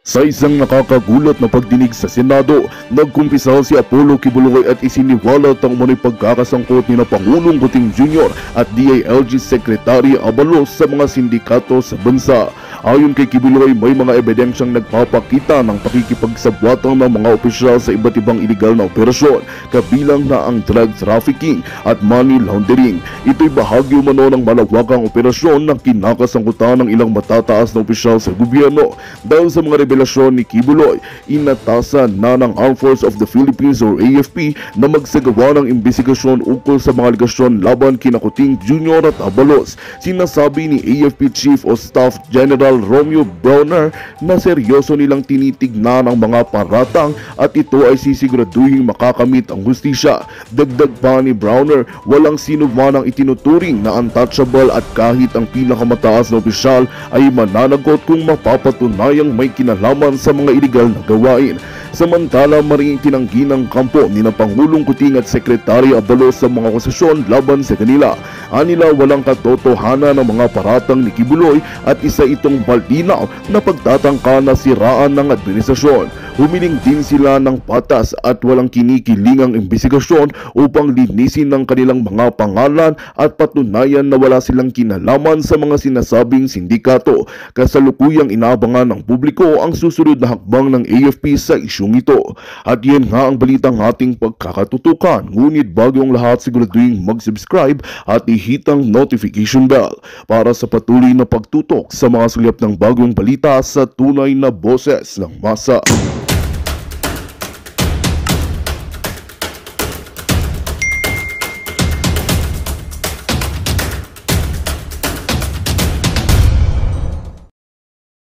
Sa isang nakakagulat na pagdinig sa Senado, nagkumpisal si Apollo Kibuloy at isiniwalat ang umano'y pagkakasangkot ni na Pangulong Kuting Jr. at DILG Secretary Abalos sa mga sindikato sa bansa. Ayon kay Kibuloy, may mga ebidensyang nagpapakita ng pakikipagsabwatang ng mga opisyal sa iba't ibang iligal na operasyon, kabilang na ang drug trafficking at money laundering. Ito'y bahagi umano ng malawakang operasyon na kinakasangkutan ng ilang matataas na opisyal sa gobyerno. Dahil sa mga revelasyon ni Kibuloy, inatasan na ng Armed Forces of the Philippines or AFP na magsagawa ng imbestigasyon ukol sa mga aligasyon laban kina Kuting Jr. at Abalos. Sinasabi ni AFP Chief of Staff General Romeo Browner na seryoso nilang tinitignan ang mga paratang at ito ay sisiguraduhing makakamit ang hustisya. Dagdag pa ni Browner, walang sino man ang itinuturing na untouchable at kahit ang pinakamataas na opisyal ay mananagot kung mapapatunayang may kinalaman sa mga iligal na gawain. Samantala, maring tinanggi ng kampo ni na Pangulong Kuting at Secretary Abalos sa mga akusasyon laban sa kanila. Anila walang katotohanan ng mga paratang ni Kibuloy at isa itong malinaw na pagtatangka na siraan ng administrasyon. Humiling din sila ng patas at walang kinikilingang imbestigasyon upang linisin ng kanilang mga pangalan at patunayan na wala silang kinalaman sa mga sinasabing sindikato. Kasalukuyang inaabangan ng publiko ang susunod na hakbang ng AFP sa isyong ito. At yan nga ang balitang ating pagkakatutukan. Ngunit bago ang lahat, siguraduhin mag-subscribe at ihit ang notification bell para sa patuloy na pagtutok sa mga sulyap ng bagong balita sa tunay na boses ng masa.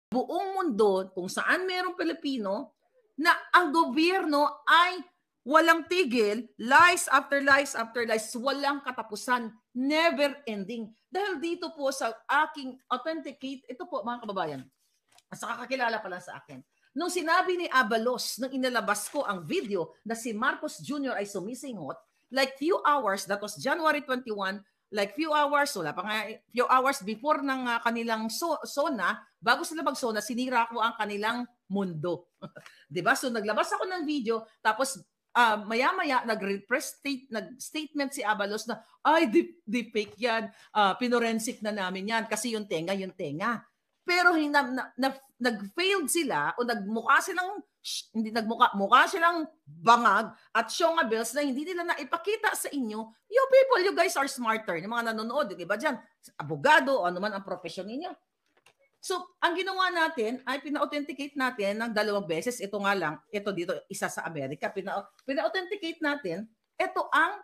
Buong mundo kung saan mayroong Pilipino na ang gobyerno ay walang tigil, lies after lies after lies, walang katapusan, never ending. Dahil dito po sa aking authenticate, ito po mga kababayan, sa kakakilala pa lang sa akin. Nung sinabi ni Abalos, nung inilabas ko ang video na si Marcos Jr. ay sumisingot, like few hours, that was January 21, like few hours, wala pa nga, few hours before ng kanilang SONA, bago sila mag-SONA, sinira ko ang kanilang mundo. Diba? So naglabas ako ng video, tapos maya-maya nag-statement si Abalos na, ay, di fake yan, pinorensic na namin yan, kasi yung tenga. Pero nag-failed sila o nagmukha silang mukha silang bangag at syongabels na hindi nila naipakita sa inyo. You people, you guys are smarter. Yung mga nanonood, di ba dyan? Abogado o ano man ang profesyon ninyo. So, ang ginawa natin ay pina-authenticate natin ng 2 beses. Ito nga lang, ito dito, isa sa Amerika. Pina-authenticate natin, ito ang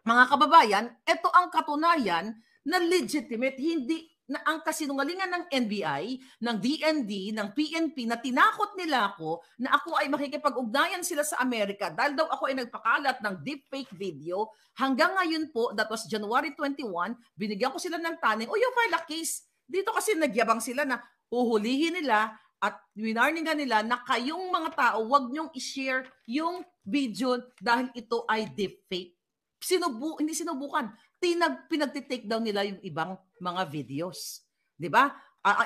mga kababayan, ito ang katunayan na legitimate, hindi na ang kasinungalingan ng NBI, ng DND, ng PNP na tinakot nila ako na ako ay makikipag-ugnayan sila sa Amerika dahil daw ako ay nagpakalat ng deepfake video. Hanggang ngayon po, that was January 21, binigyan ko sila ng taning, you file a case. Dito kasi nagyabang sila na uhulihin nila at winarningan nila na kayong mga tao, wag niyong i-share yung video dahil ito ay deepfake. Hindi sinubukan. Pinagtitake down nila yung ibang mga videos. Di ba?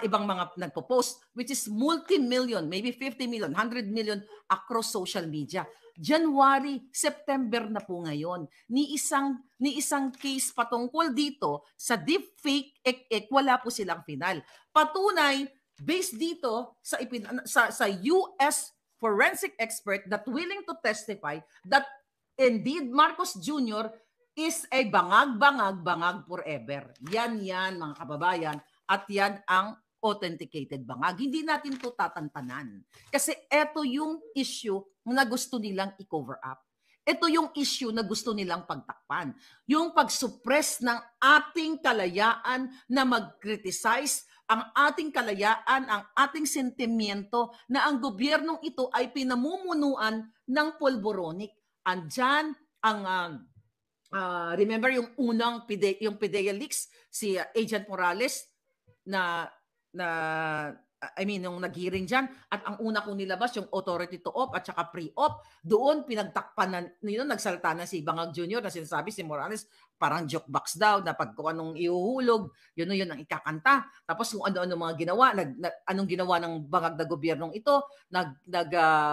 Ibang mga nagpo-post, which is multi-million, maybe 50 million, 100 million across social media. January, September na po ngayon. Ni isang case patungkol dito sa deepfake, wala po silang final. Patunay, based dito sa US forensic expert that willing to testify that indeed Marcos Jr. is a bangag forever. Yan mga kababayan. At yan ang authenticated bangag. Hindi natin ito tatantanan. Kasi ito yung issue na gusto nilang i-cover up. Ito yung issue na gusto nilang pagtakpan. Yung pag-suppress ng ating kalayaan na mag-criticize, ang ating kalayaan, ang ating sentimiento na ang gobyernong ito ay pinamumunuan ng polboronic. Andyan ang remember yung unang yung PDEA leaks, si Agent Morales na yung nag-hearing dyan, at ang una kong nilabas, yung authority to op at saka pre-op, doon pinagtakpan na, nagsalita na si Bangag Jr. na sinasabi si Morales, parang jukebox daw, na pag kung anong ihuhulog, yun ang ikakanta. Tapos kung ano-ano mga ginawa, anong ginawa ng Bangag na gobyernong ito,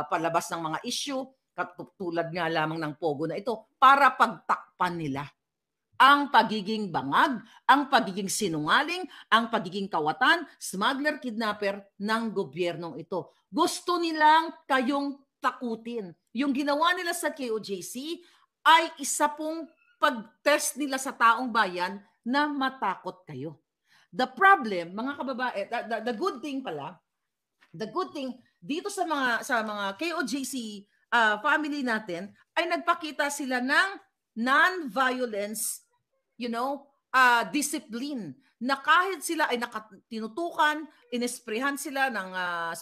palabas ng mga issue, katulad nga lamang ng Pogo na ito, para pagtakpan nila ang pagiging bangag, ang pagiging sinungaling, ang pagiging kawatan, smuggler, kidnapper ng gobyernong ito. Gusto nilang kayong takutin. Yung ginawa nila sa KOJC ay isa pong pag-test nila sa taong bayan na matakot kayo. The problem, mga kababae, the good thing pala, the good thing dito sa mga KOJC family natin ay nagpakita sila ng non-violence, discipline, na kahit sila ay tinutukan, inesprehan sila ng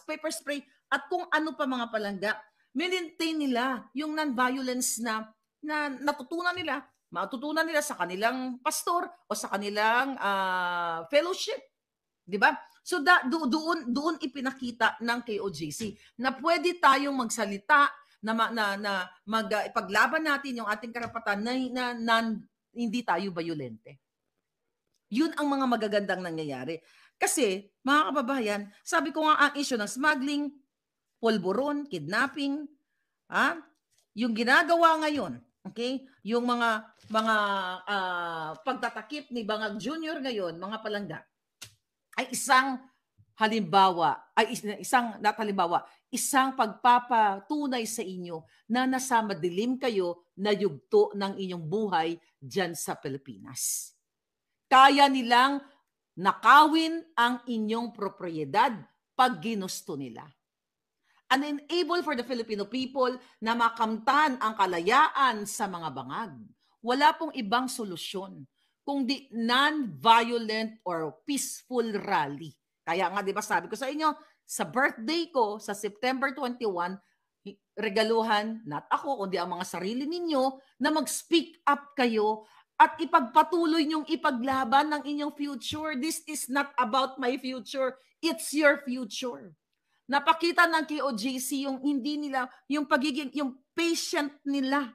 paper spray at kung ano pa mga palangga, maintain nila yung non-violence na matutunan nila sa kanilang pastor o sa kanilang fellowship. Di ba? So doon ipinakita ng KOJC na pwede tayong magsalita na ipaglaban natin yung ating karapatan na hindi tayo bayolente. Yun ang mga magagandang nangyayari. Kasi, mga kababayan, sabi ko nga ang issue ng smuggling, polboron, kidnapping, yung ginagawa ngayon, okay? Yung mga pagtatakip ni Bangag Jr. ngayon, mga palangga, ay isang pagpapatunay sa inyo na nasa madilim kayo na yugto ng inyong buhay dyan sa Pilipinas. Kaya nilang nakawin ang inyong propriedad pag ginusto nila. Unenable for the Filipino people na makamtan ang kalayaan sa mga bangag. Wala pong ibang solusyon kundi non-violent or peaceful rally. Kaya nga, di ba, sabi ko sa inyo, sa birthday ko, sa September 21, regaluhan, not ako, kundi ang mga sarili ninyo, na mag-speak up kayo at ipagpatuloy niyong ipaglaban ng inyong future. This is not about my future. It's your future. Napakita ng KOJC yung patient nila,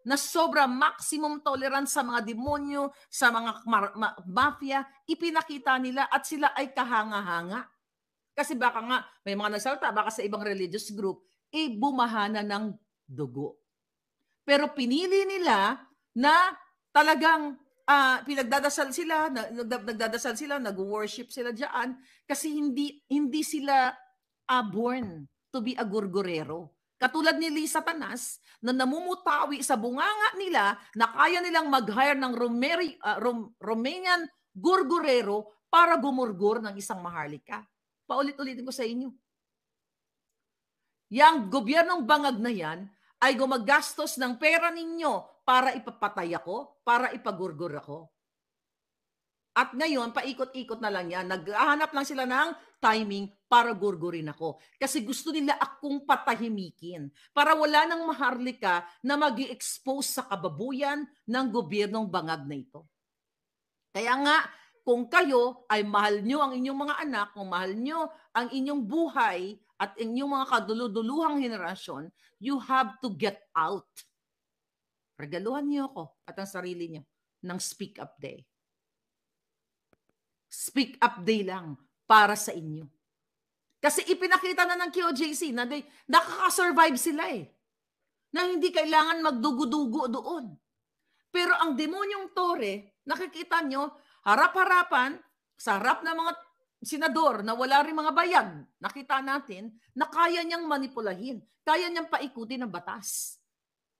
na sobra maximum tolerance sa mga demonyo, sa mga mafia, ipinakita nila at sila ay kahanga-hanga. Kasi baka nga, may mga nagsalita, baka sa ibang religious group, bumahana ng dugo. Pero pinili nila na talagang pinagdadasal sila, nag-worship sila dyan, kasi hindi sila born to be a gurgurero. Katulad ni Lisa Tanas na namumutawi sa bunganga nila na kaya nilang mag-hire ng Romanian gurgurero para gumurgur ng isang maharlika. Paulit-ulitin ko sa inyo. Yang gobyernong bangag na yan ay gumagastos ng pera ninyo para ipapatay ako, para ipagurgur ako. At ngayon, paikot-ikot na lang yan. Naghahanap lang sila ng timing para gurgurin ako. Kasi gusto nila akong patahimikin. Para wala nang maharlika na mag-i-expose sa kababuyan ng gobyernong bangag na ito. Kaya nga, kung kayo ay mahal nyo ang inyong mga anak, kung mahal nyo ang inyong buhay at inyong mga kaduluduluhang henerasyon, you have to get out. Regaluhan niyo ako at ang sarili niyo ng Speak Up Day. Speak Up Day lang para sa inyo. Kasi ipinakita na ng KOJC na nakaka-survive sila na hindi kailangan magdugo-dugo doon. Pero ang demonyong Tore, nakikita nyo, harap-harapan, sa harap ng mga senador na wala rin mga bayag, nakita natin na kaya niyang manipulahin, kaya niyang paikutin ng batas.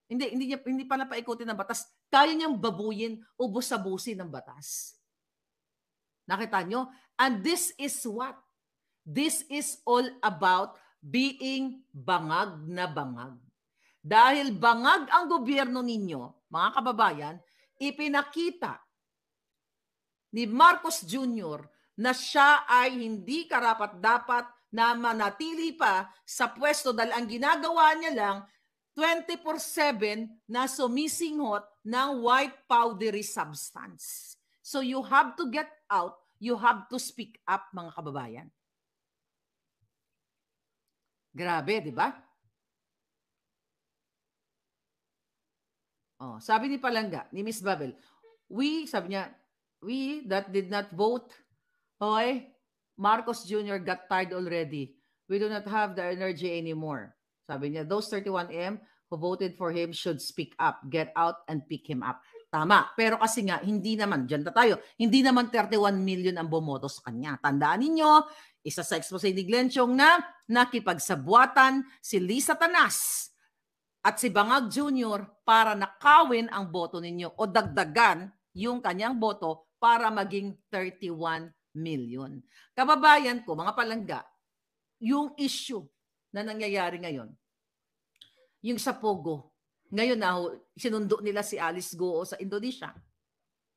Hindi pala paikutin ng batas, kaya niyang babuyin o busabusin ng batas. Nakita nyo? And this is what? This is all about being bangag na bangag. Dahil bangag ang gobyerno ninyo, mga kababayan, ipinakita ni Marcos Jr. na siya ay hindi karapat-dapat na manatili pa sa pwesto dahil ang ginagawa niya lang 24/7 na sumisinghot ng white powdery substance. So you have to get out, you have to speak up, mga kababayan. Grabe, di ba? Oh, sabi ni Palangga, ni Miss Babel, sabi niya, we that did not vote, okay, Marcos Jr. got tired already. We do not have the energy anymore. Sabi niya, those 31M who voted for him should speak up, get out and pick him up. Tama. Pero kasi nga, hindi naman, dyan na tayo, hindi naman 31 million ang bumoto sa kanya. Tandaan ninyo, isa sa expose ni Glenchong na nakipagsabwatan si Lisa Tanas at si Bangag Jr. para nakawin ang boto ninyo o dagdagan yung kanyang boto para maging 31 million. Kababayan ko, mga palangga, yung issue na nangyayari ngayon, yung sa Pogo, ngayon na sinundo nila si Alice Goo sa Indonesia.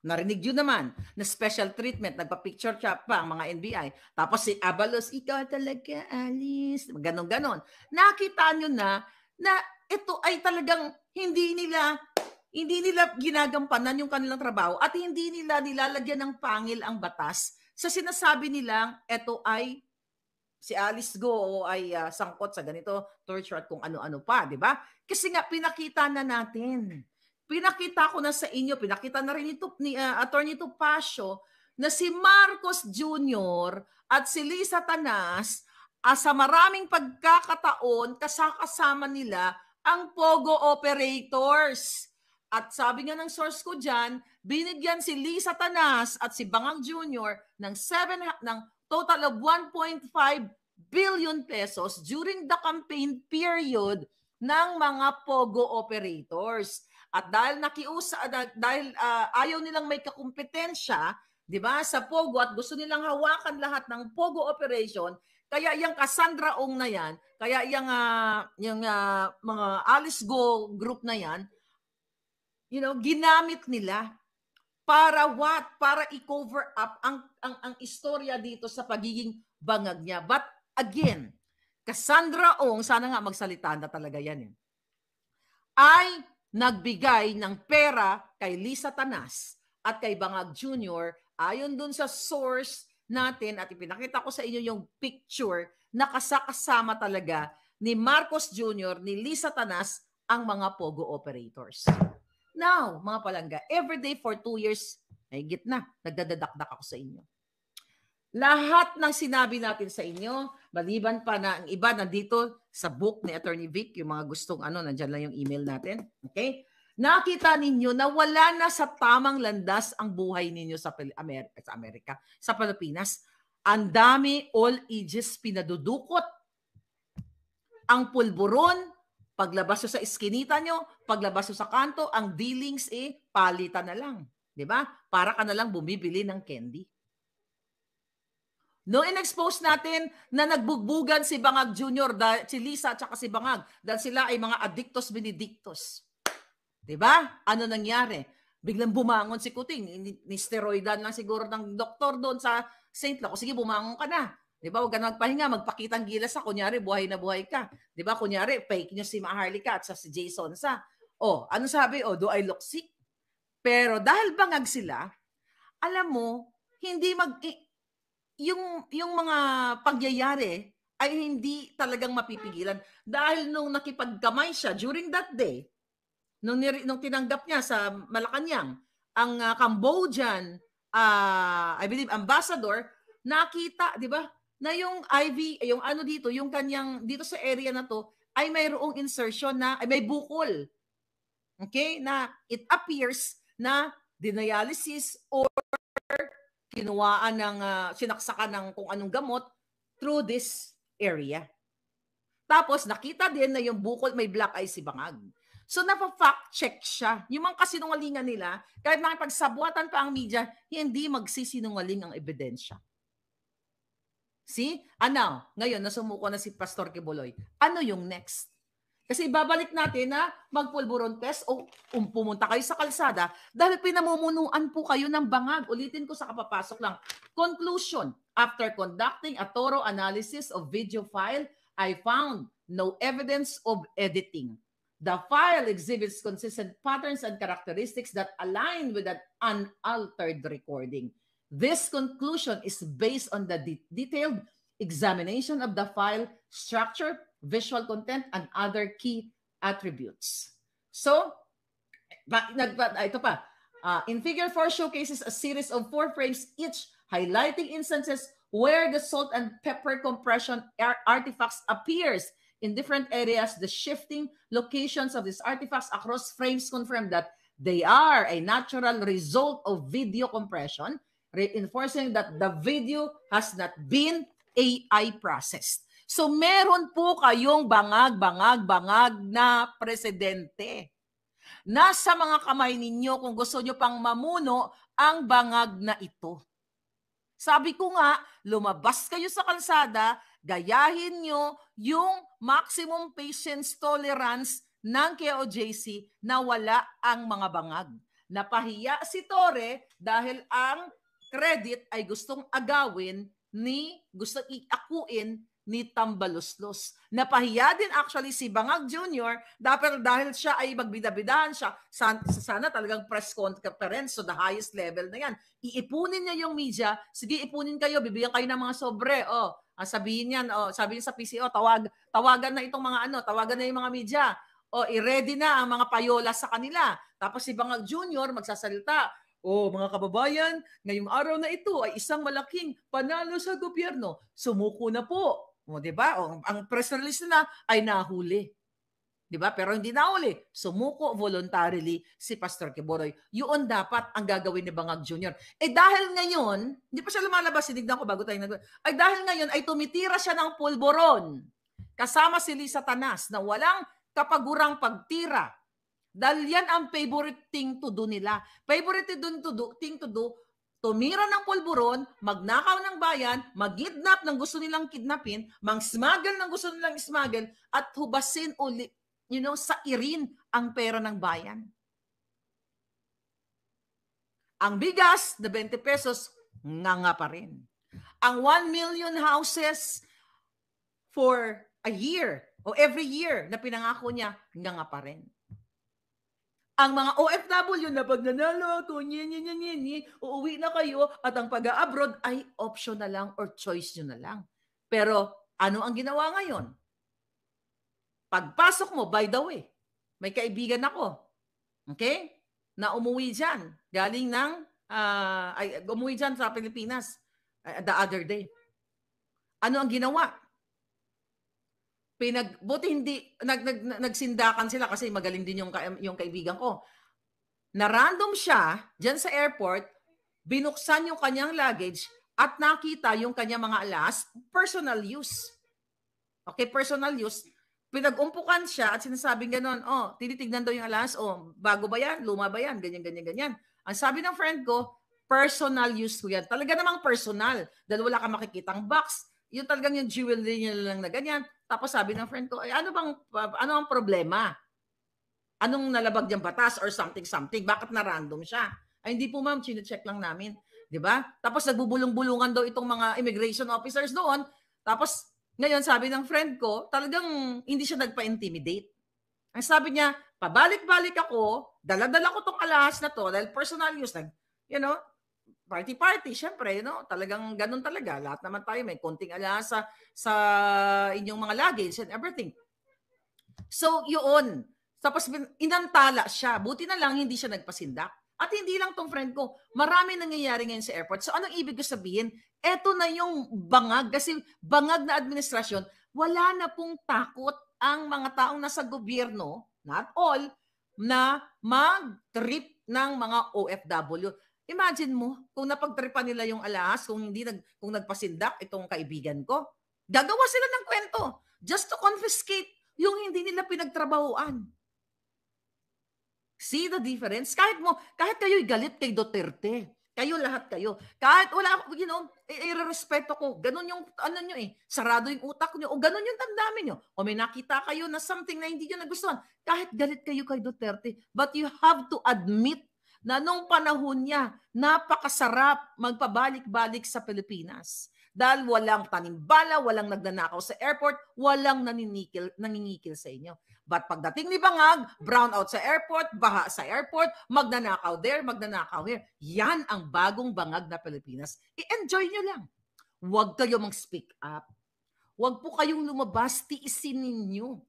Narinig yun naman na special treatment, nagpa-picture siya pa ang mga NBI. Tapos si Abalos, ikaw talaga Alice, ganon-ganon. Nakita nyo na ito ay talagang hindi nila ginagampanan yung kanilang trabaho at hindi nila nilalagyan ng pangil ang batas sa sinasabi nilang ito ay si Alice Goo ay sangkot sa ganito, torture at kung ano-ano pa, di ba? Kasi nga pinakita na natin. Pinakita ko na sa inyo, pinakita na rin ito ni Attorney Topacio na si Marcos Jr. at si Lisa Tanas sa maraming pagkakataon kasama nila ang Pogo operators. At sabi nga ng source ko dyan, binigyan si Lisa Tanas at si Bangag Jr. ng total of 1.5 billion pesos during the campaign period ng mga Pogo operators. At dahil ayaw nilang may kakumpetensya, 'di ba, sa Pogo at gusto nilang hawakan lahat ng Pogo operation, kaya yung Cassandra Ong na yan, kaya yung mga Alice Go group na yan, ginamit nila para what? Para i-cover up ang istorya dito sa pagiging bangag niya. But again, Cassandra Ong, sana nga magsalita na talaga yan, ay nagbigay ng pera kay Lisa Tanas at kay Bangag Jr. ayon dun sa source natin at ipinakita ko sa inyo yung picture na kasama talaga ni Marcos Jr., ni Lisa Tanas ang mga Pogo operators. Now, mga palangga, everyday for 2 years, higit na, nagdadadakdak ako sa inyo. Lahat ng sinabi natin sa inyo, maliban pa na ang iba nandito sa book ni Attorney Vic, yung mga gustong nandyan lang yung email natin. Okay? Nakita ninyo na wala na sa tamang landas ang buhay ninyo sa Amerika, sa Pilipinas. Ang dami all ages pinadudukot. Ang pulburon, paglabas sa iskinita nyo, paglabas sa kanto, ang dealings palitan na lang. Diba? Para ka na lang bumibili ng candy. No, in-expose natin na nagbugbugan si Bangag Jr., si Lisa at si Bangag, dahil sila ay mga addictos benedictos. Diba? Ano nangyari? Biglang bumangon si Kuting. Ni-steroidan lang siguro ng doktor doon sa St. Luke. Sige, bumangon ka na. Diba? Huwag ka na magpahinga, magpakitang gilas sa, kunyari, buhay na buhay ka. Diba? Kunyari, fake nyo si Maharlika at si Jason sa. Ano sabi? Do I look sick? Pero dahil bangag sila, alam mo, hindi yung mga pangyayari ay hindi talagang mapipigilan. Dahil nung nakipagkamay siya during that day, nung tinanggap niya sa Malacanang, ang Cambodian, I believe, ambassador, nakita, di ba, na yung IV, yung dito, yung kanyang, dito sa area na to, ay mayroong insertion na, ay may bukol. Okay? Na it appears na dialysis or kinuhaan ng, sinaksakan ng kung anong gamot through this area. Tapos, nakita din na yung bukol, may black eye si Bangag. So, napa-fact check siya. Yung mga kasinungalingan nila, kahit makipagsabuatan pa ang media, hindi magsisinungaling ang ebidensya. See? Ngayon, nasumuko na si Pastor Kibuloy. Ano yung next? Kasi babalik natin na magpulburon test o pumunta kayo sa kalsada dahil pinamumunuan po kayo ng bangag. Ulitin ko sa kapapasok lang. Conclusion. After conducting a thorough analysis of video file, I found no evidence of editing. The file exhibits consistent patterns and characteristics that align with an unaltered recording. This conclusion is based on the detailed examination of the file structure, visual content, and other key attributes. So, ito pa. In Figure 4 showcases a series of 4 frames, each highlighting instances where the salt and pepper compression artifacts appears in different areas. The shifting locations of these artifacts across frames confirm that they are a natural result of video compression, reinforcing that the video has not been AI processed. So meron po kayong bangag na presidente. Nasa mga kamay ninyo kung gusto nyo pang mamuno ang bangag na ito. Sabi ko nga, lumabas kayo sa kalsada, gayahin nyo yung maximum patience tolerance ng KOJC na wala ang mga bangag. Napahiya si Torre dahil ang credit ay gustong agawin gustong iakuin ni Tambaloslos. Napahiya din actually si Bangag Jr. dahil siya ay magbidabidahan siya. Sana talagang press conference so the highest level na yan. Iipunin niya yung media. Sige, ipunin kayo. Bibigyan kayo ng mga sobre. Sabihin yan. Sabihin sa PCO, tawagan na itong mga tawagan na yung mga media. I-ready na ang mga payola sa kanila. Tapos si Bangag Jr. magsasalita. Mga kababayan, ngayong araw na ito ay isang malaking panalo sa gobyerno. Sumuko na po. Diba? Ang personalist na ay nahuli. Diba? Pero hindi nahuli. Sumuko voluntarily si Pastor Quiboloy. Yun dapat ang gagawin ni Bangag Jr. Dahil ngayon, hindi pa siya lumalabas, sinignan ko bago tayo dahil ngayon ay tumitira siya ng pulboron. Kasama si Lisa Tanas na walang kapagurang pagtira. Dahil yan ang favorite thing to do nila. Favorite thing to do, tumira ng pulburon, magnakaw ng bayan, mag-kidnap ng gusto nilang kidnapin, mang-smuggle ng gusto nilang smuggle, at hubasin ulit, sa irin ang pera ng bayan. Ang bigas na 20 pesos, nga pa rin. Ang 1 million houses for a year, o every year na pinangako niya, nga pa rin. Ang mga OFW na pag nanalo ako, uuwi na kayo at ang pag-abroad ay option na lang or choice nyo na lang. Pero ano ang ginawa ngayon? Pagpasok mo, by the way, may kaibigan ako, okay? Na umuwi dyan, galing ng, umuwi dyan sa Pilipinas the other day. Ano ang ginawa? Buti hindi nagsindakan sila kasi magaling din yung kaibigan ko. Na random siya diyan sa airport, binuksan yung kanyang luggage at nakita yung kanyang mga alas, personal use. Okay, personal use. Pinag-umpukan siya at sinasabing gano'n, tinitignan daw yung alas, bago ba yan, luma ba yan, ganyan. Ang sabi ng friend ko, personal use ko yan. Talaga namang personal dahil wala kang makikitang box. Yung talagang yung jewelry niya lang na ganyan. Tapos sabi ng friend ko, ano ang problema? Anong nalabag niyang batas or something? Bakit na random siya? Ay, hindi po ma'am, chine-check lang namin. Diba? Tapos nagbubulong-bulungan daw itong mga immigration officers doon. Tapos ngayon sabi ng friend ko, talagang hindi siya nagpa-intimidate. Ang sabi niya, pabalik-balik ako, dala-dala ko tong alahas na to, dahil personal use, party-party, syempre, talagang ganun talaga. Lahat naman tayo may konting alahas sa inyong mga luggage and everything. So, yun. Tapos inantala siya. Buti na lang hindi siya nagpasindak. At hindi lang tong friend ko. Marami nangyayari ngayon sa airport. So, anong ibig ko sabihin? Eto na yung bangag. Kasi bangag na administrasyon, wala na pong takot ang mga taong nasa gobyerno, not all, na mag-trip ng mga OFW. Imagine mo, kung napagtripan nila yung alahas, kung nagpasindak itong kaibigan ko, gagawa sila ng kwento just to confiscate yung hindi nila pinagtrabahuan. See the difference? Kahit kayo'y galit kay Duterte, kayo lahat kayo, kahit wala, irerespeto ko, ganun yung, sarado yung utak nyo, o ganun yung damdamin nyo, o may nakita kayo na something na hindi nyo nagustuhan, kahit galit kayo kay Duterte, but you have to admit na nung panahon niya, napakasarap magpabalik-balik sa Pilipinas. Dahil walang tanimbala, walang nagnanakaw sa airport, walang nangingikil sa inyo. But pagdating ni Bangag, brownout sa airport, baha sa airport, magnanakaw there, magnanakaw here. Yan ang bagong Bangag na Pilipinas. I-enjoy nyo lang. Huwag kayo mag-speak up. Huwag po kayong lumabas, tiisin ninyo.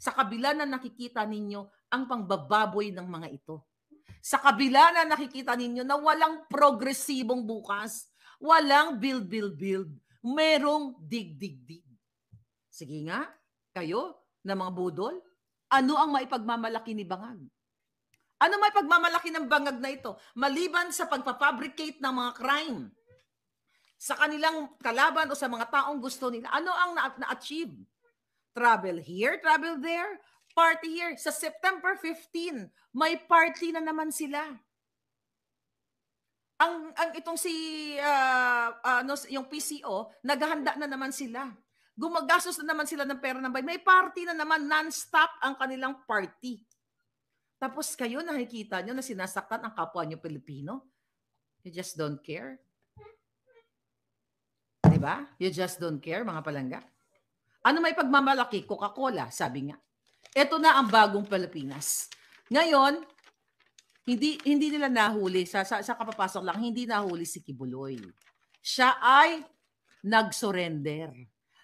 Sa kabila na nakikita ninyo ang pangbababoy ng mga ito. Sa kabila na nakikita ninyo na walang progresibong bukas, walang build, merong dig. Sige nga, kayo na mga budol, ano ang maipagmamalaki ni Bangag? Ano maipagmamalaki ng Bangag na ito? Maliban sa pagpafabricate ng mga crime sa kanilang kalaban o sa mga taong gusto nila, ano ang na-achieve? Travel here, travel there, party here. Sa September 15, may party na naman sila. Ang itong si yung PCO, naghahanda na naman sila. Gumagastos na naman sila ng pera ng bayan. May party na naman, non-stop ang kanilang party. Tapos kayo nakikita nyo na sinasaktan ang kapwa nyo Pilipino. You just don't care. Diba? You just don't care, mga palangga. Ano may pagmamalaki? Coca-Cola, sabi nga. Ito na ang bagong Pilipinas. Ngayon, hindi nila nahuli, sa kapapasok lang, hindi nahuli si Kibuloy. Siya ay nag-surrender.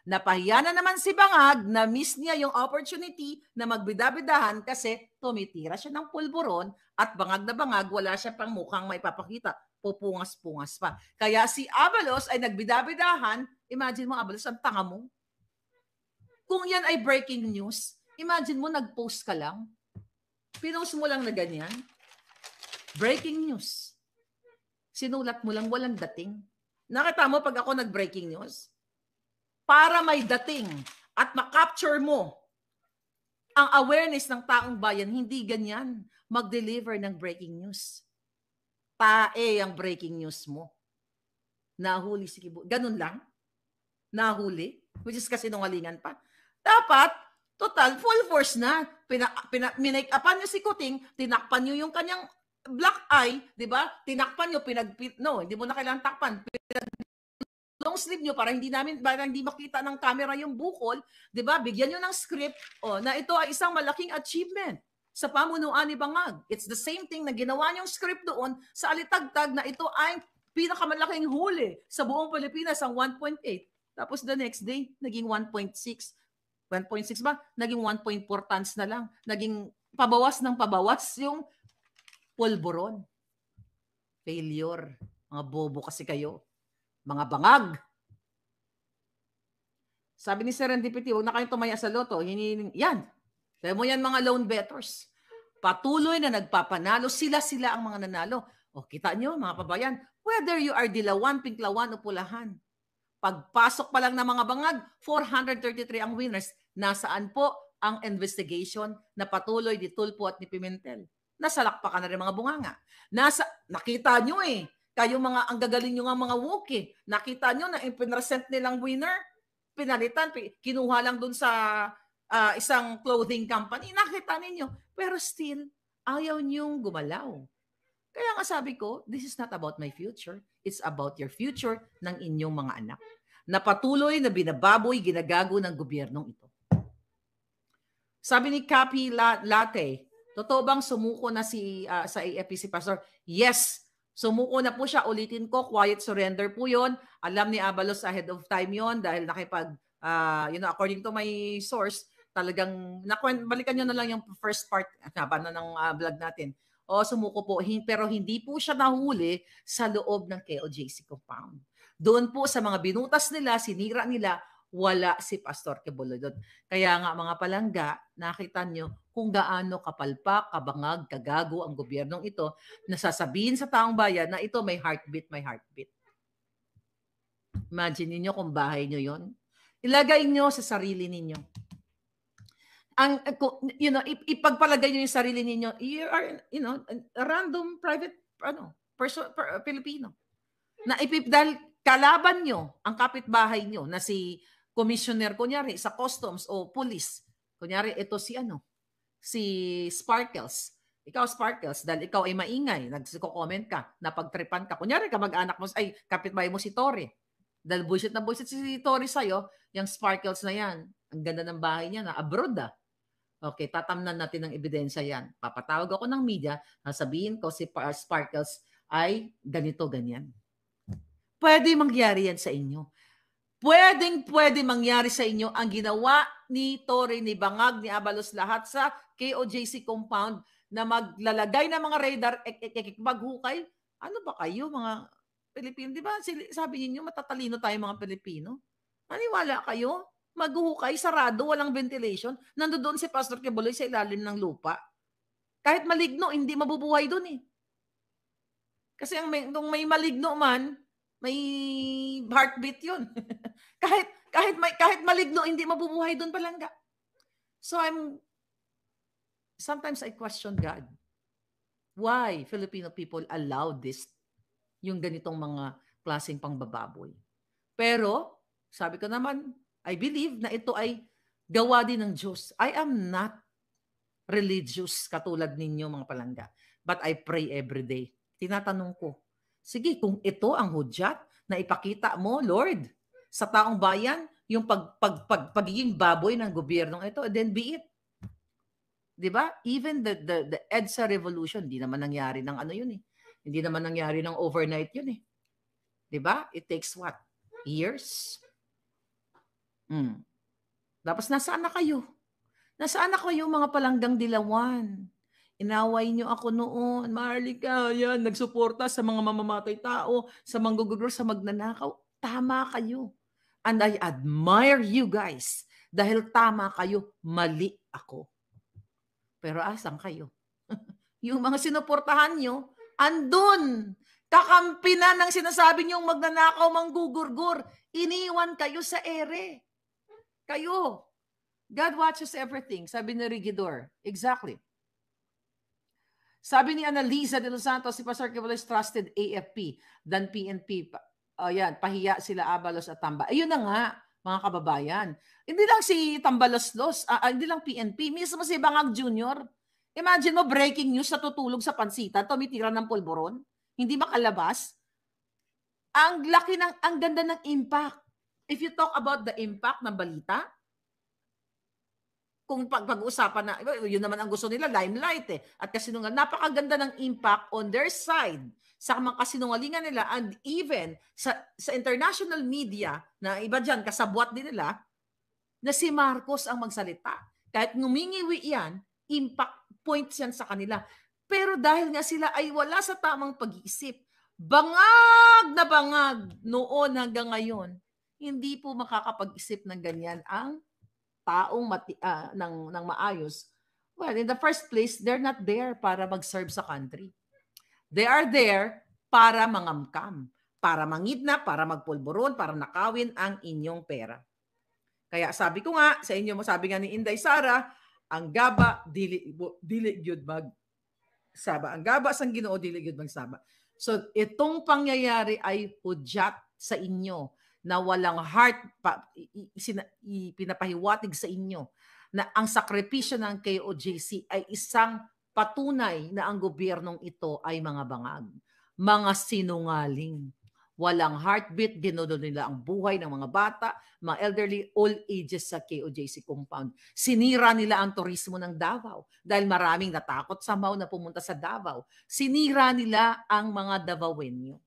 Napahiya na naman si Bangag, na-miss niya yung opportunity na magbidabidahan kasi tumitira siya ng pulburon at bangag na bangag, wala siya pang mukhang may papakita. Pupungas-pungas pa. Kaya si Abalos ay nagbidabidahan. Imagine mo, Abalos, ang tanga mo. Kung yan ay breaking news, imagine mo, nag-post ka lang. Pinost mo lang na ganyan. Breaking news. Sinulat mo lang, walang dating. Nakita mo pag ako nag-breaking news? Para may dating at makapture mo ang awareness ng taong bayan, hindi ganyan mag-deliver ng breaking news. Tae ang breaking news mo. Nahuli si Kibuloy. Ganun lang? Nahuli? Which is kasi nungalingan pa. Dapat, total, full force na. Minake-upan nyo si Kuting, tinakpan nyo yung kanyang black eye, di ba? Tinakpan nyo, no, hindi mo na kailangan takpan. Long sleeve nyo para hindi makita ng camera yung bukol, di ba? Bigyan nyo ng script na ito ay isang malaking achievement sa pamunuan ni Bangag. It's the same thing na ginawa nyong script doon sa Alitagtag na ito ay pinakamalaking huli sa buong Pilipinas, ang 1.8. Tapos the next day, naging 1.6. 1.6 ba? Naging 1.4 tons na lang. Naging pabawas ng pabawas yung pulburon. Failure. Mga bobo kasi kayo. Mga bangag. Sabi ni Serendipity, huwag na kayong tumaya sa loto. Yan. Sabi mo yan, mga lone bettors. Patuloy na nagpapanalo. Sila ang mga nanalo. O, kita nyo, mga pabayan, whether you are dilawan, pinklawan, o pulahan, pagpasok pa lang ng mga bangag, 433 ang winners. Nasaan po ang investigation na patuloy ni Tulfo at ni Pimentel? Nasalakpakan na rin mga bunganga. Nakita nyo kayo mga, ang gagaling nyo nga mga woke Nakita nyo na ipinresent nilang winner, pinalitan, kinuha lang dun sa isang clothing company. Nakita ninyo. Pero still, ayaw nyong gumalaw. Kaya nga sabi ko, this is not about my future. It's about your future ng inyong mga anak. Na patuloy na binababoy, ginagago ng gobyernong ito. Sabi ni Cappy Latte, totoo bang sumuko na sa AFP si Pastor? Yes, sumuko na po siya. Ulitin ko, quiet surrender po yon. Alam ni Abalos ahead of time yon dahil according to my source, talagang, balikan nyo na lang yung first part ng vlog natin. Sumuko po. Pero hindi po siya nahuli sa loob ng KOJC compound. Doon po sa mga binutas nila, sinira nila, wala si Pastor Kibuloy doon. Kaya nga mga palangga, nakita nyo kung gaano kapalpak, kabangag, kagago ang gobyernong ito na sasabihin sa taong bayan na ito may heartbeat. Imagine niyo kung bahay nyo yon. Ilagay nyo sa sarili ninyo. Ipagpalagay nyo yung sarili ninyo, you are, a random private person, Filipino. Dahil kalaban nyo, ang kapitbahay nyo, na si commissioner, kunyari, sa customs o police, kunyari, ito si Sparkles. Ikaw, Sparkles, dahil ikaw ay maingay, nagko-comment ka, napagtripan ka. Kunyari, kamag-anak mo, kapitbahay mo si Tori. Dahil bullshit si Tori sa'yo, yung Sparkles na yan, ang ganda ng bahay niya na abroad Okay, tatamnan natin ng ebidensya yan. Papatawag ako ng media, sabihin ko si Sparkles ay ganito, ganyan. Pwede mangyari yan sa inyo. Pwedeng-pwede mangyari sa inyo ang ginawa ni Torre, ni Bangag, ni Abalos, lahat sa KOJC compound na maglalagay ng mga radar, maghukay. Ano ba kayo, mga Pilipino? Di ba sabi niyo matatalino tayo mga Pilipino? Maniwala kayo? Maghuhukay, sarado, walang ventilation. Nandoon si Pastor Kibuloy sa ilalim ng lupa. Kahit maligno, hindi mabubuhay doon eh. Kasi kung may maligno man, may heartbeat yun. kahit maligno, hindi mabubuhay doon palangga. So sometimes I question God. Why Filipino people allow this, yung ganitong mga klaseng pangbababoy? Pero, sabi ko naman, I believe na ito ay gawa din ng Diyos. I am not religious katulad ninyo mga palangga. But I pray every day. Tinatanong ko, sige, kung ito ang hudyat na ipakita mo, Lord, sa taong bayan, yung pagiging baboy ng gobyernong ito, then be it. Diba? Even the EDSA revolution, hindi naman nangyari ng ano yun eh. Hindi naman nangyari ng overnight yun eh. Diba? It takes what? Years? Tapos nasaan na kayo? Nasaan na kayo mga palanggang dilawan? Inaway niyo ako noon. Marlica, yan, nagsuporta sa mga mamamatay tao, sa manggugugol, sa magnanakaw. Tama kayo. And I admire you guys. Dahil tama kayo, mali ako. Pero asan kayo? Yung mga sinuportahan nyo, andun. Kakampi na ng sinasabi niyong magnanakaw, manggugurgur. Iniwan kayo sa ere. Kayo. God watches everything, sabi ni Regidor. Exactly. Sabi ni Annalisa de Los Santos, si Pastor Kibuloy trusted AFP than PNP. Yan, pahiya sila Abalos at Tamba. Ayun na nga, mga kababayan. Hindi lang si Tambalos-Los, hindi lang PNP, mismo si Bangag Jr. Imagine mo, breaking news, natutulog sa pansitan, tumitira ng pulburon, hindi makalabas. Ang laki ang ganda ng impact. If you talk about the impact ng balita, kung pag-uusapan na, yun naman ang gusto nila, limelight eh. At kasinungalingan, napakaganda ng impact on their side sa mga kasinungalingan nila, and even sa international media, na iba dyan, kasabwat din nila, na si Marcos ang magsalita. Kahit ngumingiwi yan, impact points yan sa kanila. Pero dahil nga sila ay wala sa tamang pag-iisip, bangag na bangag noon hanggang ngayon, hindi po makakapag-isip ng ganyan ang taong ng maayos. Well, in the first place, they're not there para mag-serve sa country. They are there para mangamkam, para mangidnap, para magpulburon, para nakawin ang inyong pera. Kaya sabi ko nga sa inyo, sabi nga ni Inday Sara, ang gaba, dili gyud magsaba. Ang gaba sang Ginoo, dili gyud magsaba. So, itong pangyayari ay hudyat sa inyo na walang heart, pinapahiwatig sa inyo na ang sakripisyo ng KOJC ay isang patunay na ang gobyernong ito ay mga bangag, mga sinungaling. Walang heartbeat, ginudo nila ang buhay ng mga bata, mga elderly, all ages sa KOJC compound. Sinira nila ang turismo ng Davao dahil maraming natakot somehow na pumunta sa Davao. Sinira nila ang mga Davaoenyo.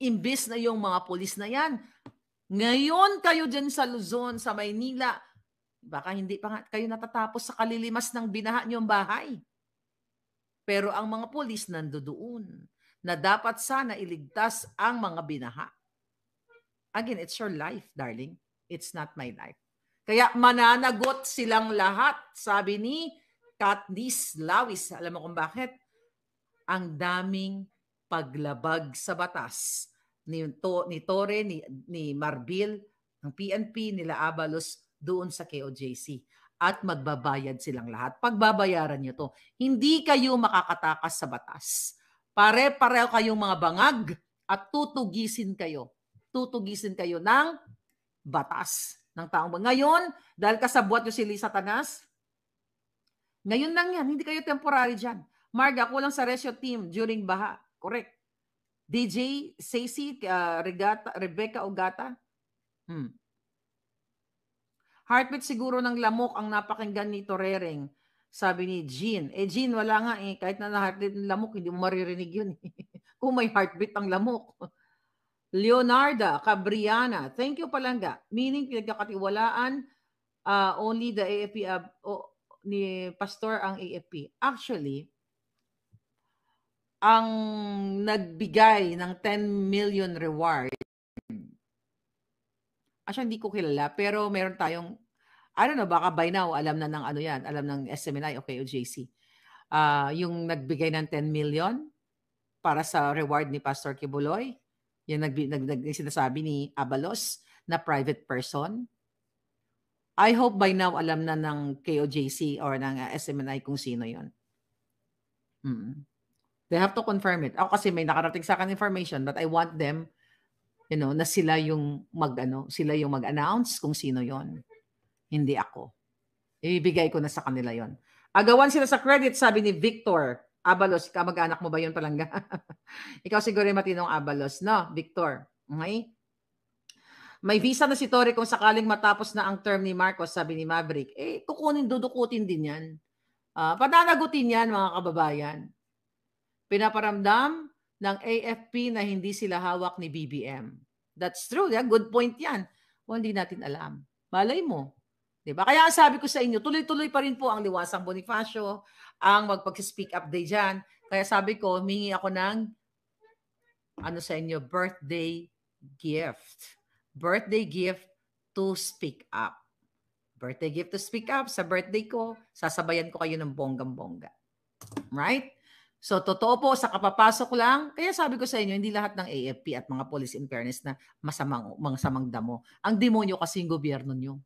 Imbis na yung mga pulis na yan, ngayon kayo dyan sa Luzon, sa Maynila, baka hindi pa nga kayo natatapos sa kalilimas ng binaha niyong bahay. Pero ang mga pulis nandoon na dapat sana iligtas ang mga binaha. Again, it's your life, darling. It's not my life. Kaya mananagot silang lahat, sabi ni Katniss Lawis. Alam mo kung bakit? Ang daming paglabag sa batas ni Torre, ni Marbil, ng PNP, nila Abalos doon sa KOJC. At magbabayad silang lahat. Pagbabayaran nyo to. Hindi kayo makakatakas sa batas. Pare-pareho kayong mga bangag at tutugisin kayo. Tutugisin kayo ng batas ng taong bayan. Ngayon, dahil kasabwat nyo si Lisa Tanas, ngayon lang yan, hindi kayo temporary dyan. Marga, kulang sa rescue team during baha. Correct. DJ, Stacy, Rebecca Ogata. Heartbeat siguro ng lamok ang napakinggan ni Torrering. Sabi ni Jean. Jean, wala nga eh. Kahit na heartbeat ng lamok, hindi mo maririnig yun. Kung may heartbeat ang lamok. Leonarda Cabriana, thank you Palangga. Meaning pinagkakatiwalaan only the AFP ni Pastor ang AFP. Actually, ang nagbigay ng 10 million reward, actually hindi ko kilala, pero meron tayong, I don't know, baka by now alam na ng ano yan, alam ng SMNI o KOJC. Yung nagbigay ng 10 million para sa reward ni Pastor Kibuloy, yung sinasabi ni Abalos na private person. I hope by now alam na ng KOJC or ng SMNI kung sino yon. They have to confirm it. Ako kasi may nakarating sa akin information, but I want them, na sila yung mag-announce kung sino yon. Hindi ako. Ibibigay ko na sa kanila yon. Agawan sila sa credit, sabi ni Victor Abalos. Kamag-anak mo ba yun Palangga? Ikaw siguro yung matinong Abalos, no? Victor. Okay? May visa na si Torre kung sakaling matapos na ang term ni Marcos, sabi ni Maverick. Dudukutin din yan. Pananagutin yan, mga kababayan. Pinaparamdam ng AFP na hindi sila hawak ni BBM. That's true. Yeah? Good point yan. Hindi natin alam. Malay mo. Diba? Kaya sabi ko sa inyo, tuloy-tuloy pa rin po ang Liwasang Bonifacio, ang magpag-speak up day dyan. Kaya sabi ko, humingi ako ng sa inyo, birthday gift. Birthday gift to speak up. Birthday gift to speak up. Sa birthday ko, sasabayan ko kayo ng bonggang-bongga. Right? So, totoo po, sa kapapasok lang, kaya sabi ko sa inyo, hindi lahat ng AFP at mga police in fairness na masamang damo. Ang demonyo kasi yung gobyerno nyo.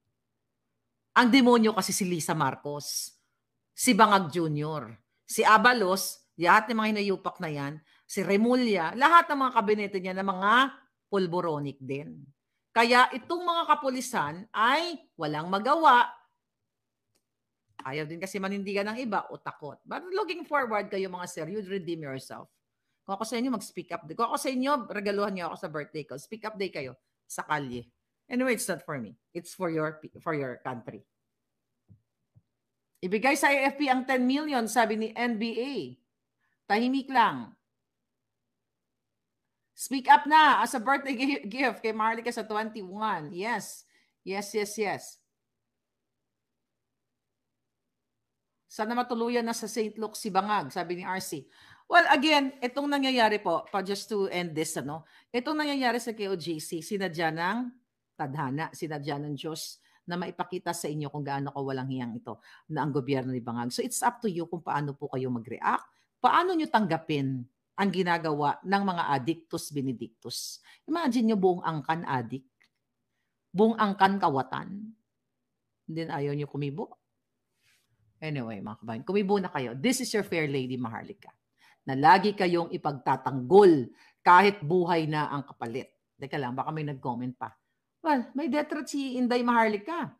Ang demonyo kasi si Lisa Marcos, si Bangag Jr., si Abalos, lahat ng mga hinayupak na yan, si Remulla, lahat ng mga kabinete niya na mga pulboronic din. Kaya itong mga kapulisan ay walang magawa. Ayaw din kasi manindigan ng iba o takot. But looking forward kayo mga sir, you'd redeem yourself. Kung ako sa inyo, mag-speak up. Kung ako sa inyo, regaluhan niyo ako sa birthday ko. Speak up day kayo sa kalye. Anyway, it's not for me. It's for your country. Ibigay sa AFP ang 10 million, sabi ni NBA. Tahimik lang. Speak up na as a birthday gift kay Marlica sa 21. Yes. Sana matuluyan na sa St. Luke si Bangag, sabi ni RC. Well, again, itong nangyayari po, just to end this, itong nangyayari sa KOJC, sinadya ng tadhana, sinadya ng Diyos na maipakita sa inyo kung gaano ka walang hiyang ito na ang gobyerno ni Bangag. So it's up to you kung paano po kayo mag-react, paano nyo tanggapin ang ginagawa ng mga addictus benedictus. Imagine nyo buong angkan addict, buong angkan kawatan, then ayaw nyo kumibo. Anyway, mga kabayan, kumibo na kayo. This is your fair lady, Maharlika, na lagi kayong ipagtatanggol kahit buhay na ang kapalit. Teka lang, baka may nag-comment pa. Well, may death threat si Inday Maharlika.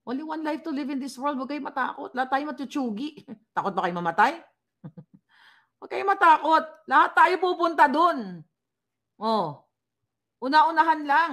Only one life to live in this world. Huwag kayo matakot. Lahat tayo matutsugi. Takot ba kayo mamatay? Huwag kayo matakot. Lahat tayo pupunta dun. Una-unahan lang.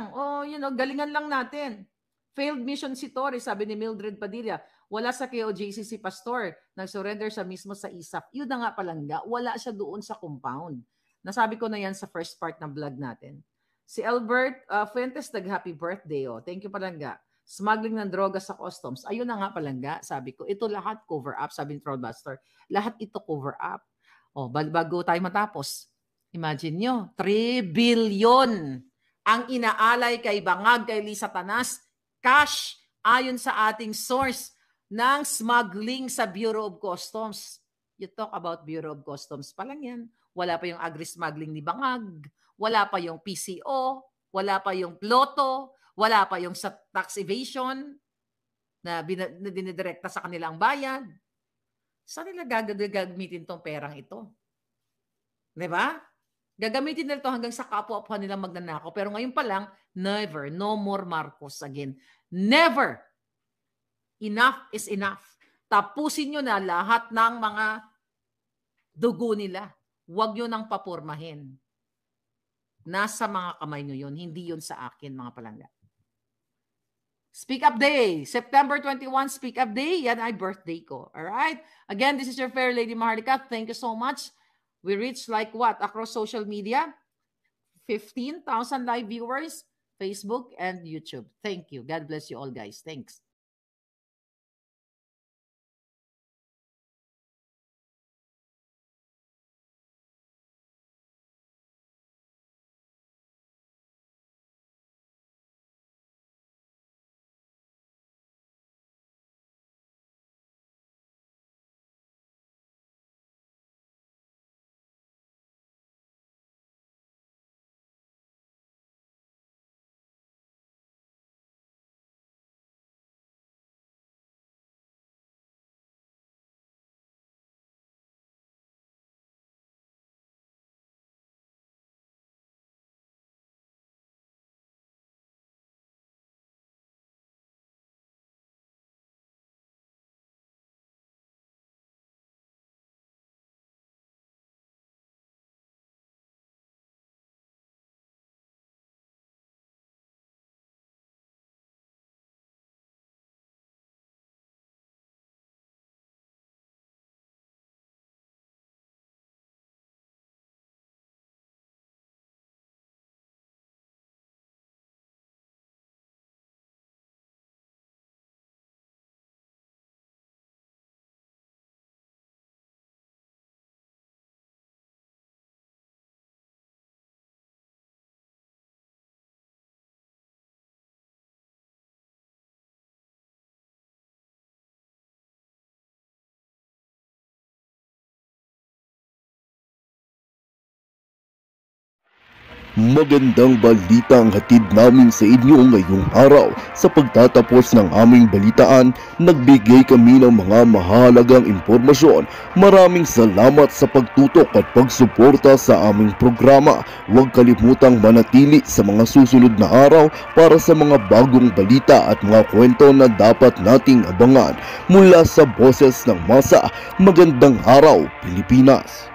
Galingan lang natin. Failed mission si Torre, sabi ni Mildred Padilla. Wala sa KOJC si Pastor. Nag-surrender siya mismo sa ISAP. Yun na nga Palangga. Wala siya doon sa compound. Nasabi ko na yan sa first part ng vlog natin. Si Albert Fuentes, nag-happy birthday. Thank you Palangga. Smuggling ng droga sa customs. Ayun na nga Palangga. Sabi ko, ito lahat cover up. Sabi ni Trollbuster. Lahat ito cover up. Bago tayo matapos. Imagine nyo, 3 billion ang inaalay kay Bangag, kay Lisa Tanas. Cash ayon sa ating source ng smuggling sa Bureau of Customs. You talk about Bureau of Customs pa lang yan. Wala pa yung agri-smuggling ni Bangag. Wala pa yung PCO. Wala pa yung Ploto. Wala pa yung sa tax evasion na dinidirekta sa kanilang bayad. Saan nila gagamitin tong perang ito? Diba? Gagamitin nila ito hanggang sa kapwa-apwa nilang magnanakaw. Pero ngayon pa lang, never. No more Marcos again. Never. Enough is enough. Tapusin nyo na lahat ng mga dugo nila. Huwag nyo nang papurmahin. Nasa mga kamay nyo yun. Hindi yun sa akin, mga Palangga. Speak Up Day. September 21, Speak Up Day. Yan ay birthday ko. Alright? Again, this is your fair lady Maharlika. Thank you so much. We reached like what? Across social media? 15,000 live viewers, Facebook and YouTube. Thank you. God bless you all, guys. Thanks. Magandang balita ang hatid namin sa inyo ngayong araw. Sa pagtatapos ng aming balitaan, nagbigay kami ng mga mahalagang impormasyon. Maraming salamat sa pagtutok at pagsuporta sa aming programa. Huwag kalimutang manatili sa mga susunod na araw para sa mga bagong balita at mga kwento na dapat nating abangan. Mula sa Boses ng Masa, magandang araw, Pilipinas!